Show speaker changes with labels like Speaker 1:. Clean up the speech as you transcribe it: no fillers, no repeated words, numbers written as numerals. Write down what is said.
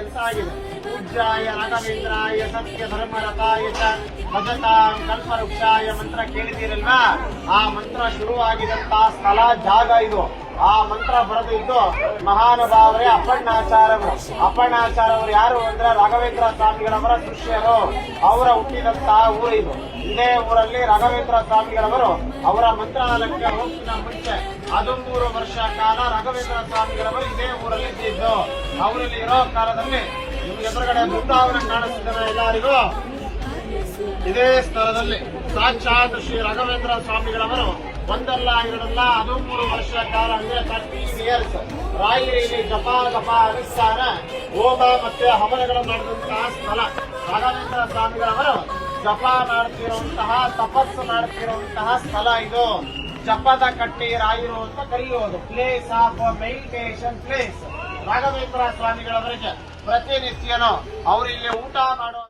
Speaker 1: ಅಂತ ಆಗಿದೆ. ಪೂಜ್ಯಾಯ ರಾಘವೇಂದ್ರಾಯ ಸತ್ಯ ಧರ್ಮರತಾಯ ಚ ಭಜತಾಂ ಕಲ್ಪವೃಕ್ಷಾಯ ಮಂತ್ರ ಕೇಳಿದ್ದೀರಲ್ವಾ? ಆ ಮಂತ್ರ ಶುರುವಾಗಿದಂತಹ ಸ್ಥಳ ಜಾಗ ಇದು. ಆ ಮಂತ್ರ ಬರೆದಿದ್ದು ಮಹಾನುಭಾವರೇ ಅಪ್ಪಣ್ಣಾಚಾರ್ಯವರು. ಅಪ್ಪಣ್ಣಾಚಾರ್ಯವರು ಯಾರು ಅಂದ್ರೆ ರಾಘವೇಂದ್ರ ಸ್ವಾಮಿಗಳವರ ಶಿಷ್ಯರು. ಅವರ ಹುಟ್ಟಿದಂತಹ ಊರು ಇದು. ಇದೇ ಊರಲ್ಲಿ ರಾಘವೇಂದ್ರ ಸ್ವಾಮಿಗಳವರು ಅವರ ಮಂತ್ರಾಲಯಕ್ಕೆ ಹೋಗಿನ ಮುಂಚೆ 13 ವರ್ಷ ಕಾಲ ರಾಘವೇಂದ್ರ ಸ್ವಾಮಿಗಳವರು ಇದೇ ಊರಲ್ಲಿ ಇದ್ದಿದ್ದು. ಅವರಲ್ಲಿ ಇರೋ ಕಾಲದಲ್ಲಿ ನಿಮ್ಗೆ ಎದುರುಗಡೆ ಬೃಂದಾವನ ಕಾಣಿಸ್ತಿದ್ದಾರೆ ಎಲ್ಲರಿಗೂ. ಇದೇ ಸ್ಥಳದಲ್ಲಿ ಸಾಕ್ಷಾತ್ ಶ್ರೀ ರಾಘವೇಂದ್ರ ಸ್ವಾಮಿಗಳವರು ಒಂದಲ್ಲ ಎರಡಲ್ಲ 13 ವರ್ಷ ಕಾಲ ಅಂದ್ರೆ 13 ಇಯರ್ಸ್ ರಾಯರಿಗೆ ಜಪ ಅನುಷ್ಠಾನ ಹೋಮ ಮತ್ತೆ ಹವನಗಳು ಮಾಡಿದಂತಹ ಸ್ಥಳ. ರಾಘವೇಂದ್ರ ಸ್ವಾಮಿಗಳವರು ಜಪ ಮಾಡ್ತಿರುವಂತಹ ತಪಸ್ಸು ಮಾಡ್ತಿರುವಂತಹ ಸ್ಥಳ ಇದು. ಜಪದ ಕಟ್ಟಿ ರಾಯರು ಅಂತ ಕರೆಯುವುದು. Place of meditation place. Raghavendra ಸ್ವಾಮಿಗಳವರಿಗೆ ಪ್ರತಿನಿತ್ಯನೂ ಅವರಿಲ್ಲಿ ಊಟ ಮಾಡುವ